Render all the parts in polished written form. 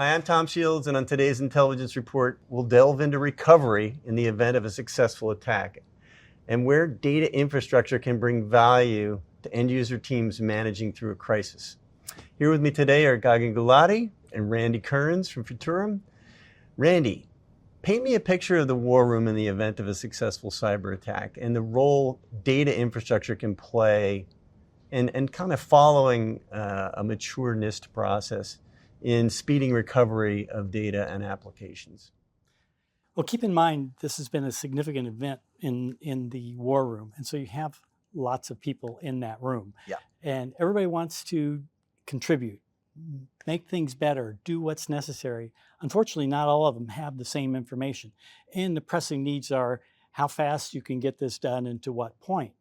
Hi, I'm Tom Shields, and on today's Intelligence Report, we'll delve into recovery in the event of a successful attack and where data infrastructure can bring value to end-user teams managing through a crisis. Here with me today are Gagan Gulati and Randy Kearns from Futurum. Randy, paint me a picture of the war room in the event of a successful cyber attack and the role data infrastructure can play and kind of following a mature NIST process in speeding recovery of data and applications. Well, keep in mind, this has been a significant event in the war room. And so you have lots of people in that room. Yeah. And everybody wants to contribute, make things better, do what's necessary. Unfortunately, not all of them have the same information. And the pressing needs are how fast you can get this done and to what point.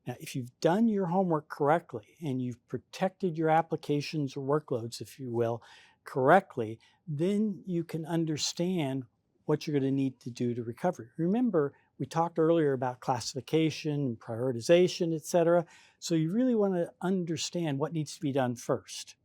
Now, if you've done your homework correctly and you've protected your applications or workloads, if you will, correctly, then you can understand what you're going to need to do to recover. Remember, we talked earlier about classification, prioritization, et cetera. So you really want to understand what needs to be done first.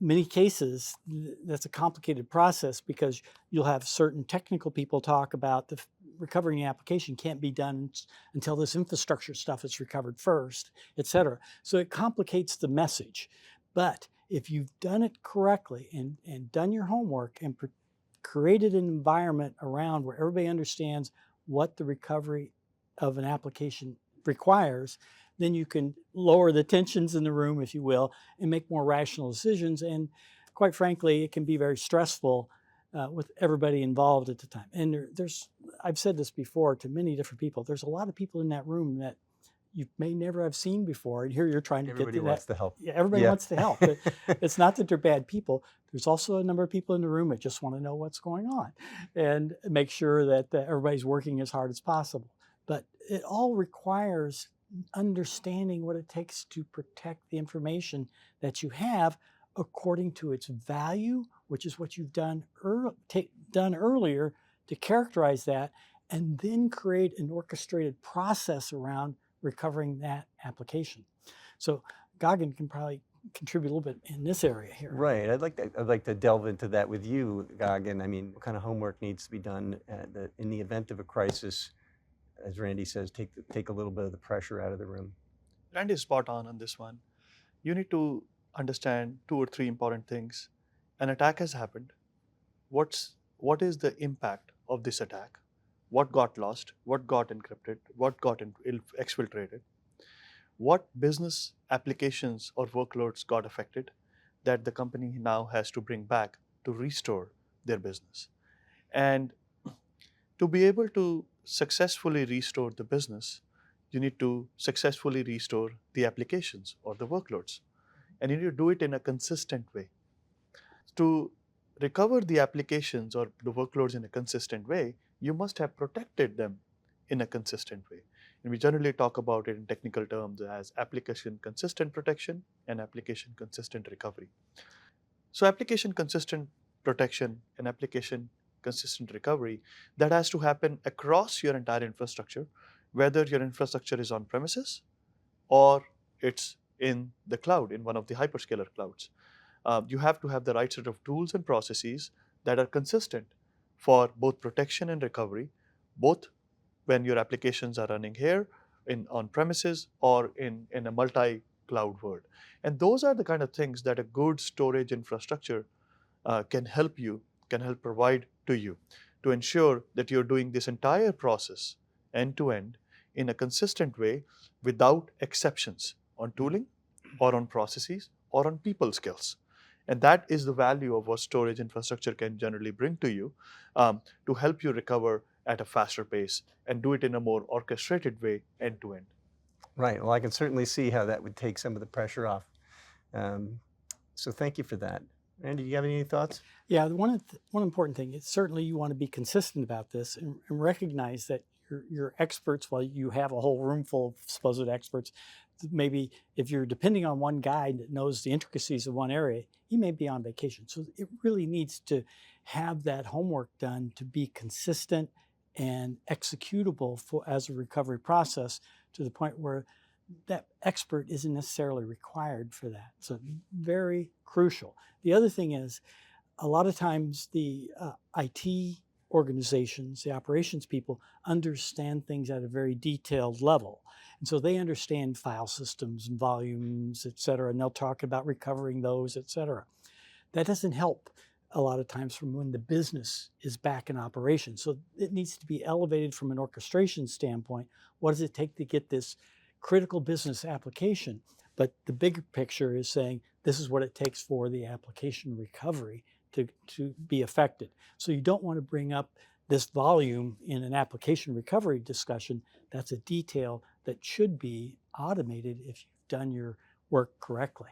Many cases, that's a complicated process because you'll have certain technical people talk about the recovering the application can't be done until this infrastructure stuff is recovered first, et cetera. So it complicates the message. But if you've done it correctly and done your homework and created an environment around where everybody understands what the recovery of an application requires, then you can lower the tensions in the room, if you will, and make more rational decisions. And quite frankly, it can be very stressful with everybody involved at the time. And I've said this before to many different people, there's a lot of people in that room that you may never have seen before. And here you're trying to Everybody get to wants that. to help. Yeah, everybody wants to help. It's not that they're bad people. There's also a number of people in the room that just want to know what's going on and make sure that everybody's working as hard as possible. But it all requires understanding what it takes to protect the information that you have according to its value, which is what you've done earlier to characterize that, and then create an orchestrated process around recovering that application. So Gagan can probably contribute a little bit in this area here. Right. I'd like to delve into that with you, Gagan. I mean, what kind of homework needs to be done in the event of a crisis? As Randy says, take a little bit of the pressure out of the room. Randy is spot on this one. You need to understand 2 or 3 important things. An attack has happened. What is the impact of this attack? What got lost? What got encrypted? What got exfiltrated? What business applications or workloads got affected that the company now has to bring back to restore their business? And to be able to successfully restore the business, you need to successfully restore the applications or the workloads. And you need to do it in a consistent way. To recover the applications or the workloads in a consistent way, you must have protected them in a consistent way. And we generally talk about it in technical terms as application consistent protection and application consistent recovery. So application consistent protection and application consistent recovery, that has to happen across your entire infrastructure, whether your infrastructure is on premises or it's in the cloud, in one of the hyperscaler clouds. You have to have the right set of tools and processes that are consistent for both protection and recovery, both when your applications are running here on premises or in a multi-cloud world. And those are the kind of things that a good storage infrastructure can help provide to you to ensure that you're doing this entire process end to end in a consistent way without exceptions on tooling or on processes or on people skills. And that is the value of what storage infrastructure can generally bring to you to help you recover at a faster pace and do it in a more orchestrated way end to end. Right. Well, I can certainly see how that would take some of the pressure off. So thank you for that. Randy, do you have any thoughts? Yeah, one important thing is certainly you want to be consistent about this and recognize that your experts, while you have a whole room full of supposed experts, maybe if you're depending on one guy that knows the intricacies of one area, he may be on vacation. So it really needs to have that homework done to be consistent and executable as a recovery process to the point where that expert isn't necessarily required for that. So very crucial. The other thing is a lot of times the IT organizations, the operations people, understand things at a very detailed level. And so they understand file systems and volumes, et cetera, and they'll talk about recovering those, et cetera. That doesn't help a lot of times from when the business is back in operation. So it needs to be elevated from an orchestration standpoint. What does it take to get this critical business application? But the bigger picture is saying this is what it takes for the application recovery to be affected. So you don't want to bring up this volume in an application recovery discussion. That's a detail that should be automated if you've done your work correctly.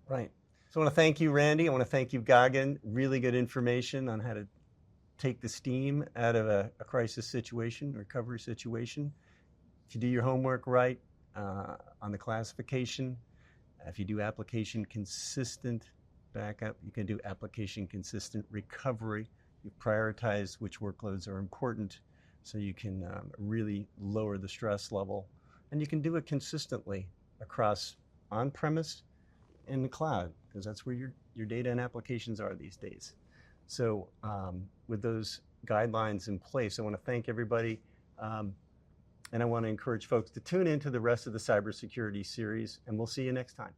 Right. So I want to thank you, Randy. I want to thank you, Gagan. Really good information on how to take the steam out of a crisis situation, recovery situation. If you do your homework right on the classification, if you do application consistent backup, you can do application consistent recovery. You prioritize which workloads are important so you can really lower the stress level. And you can do it consistently across on-premise and the cloud, because that's where your data and applications are these days. So with those guidelines in place, I want to thank everybody. And I want to encourage folks to tune into the rest of the cybersecurity series, and we'll see you next time.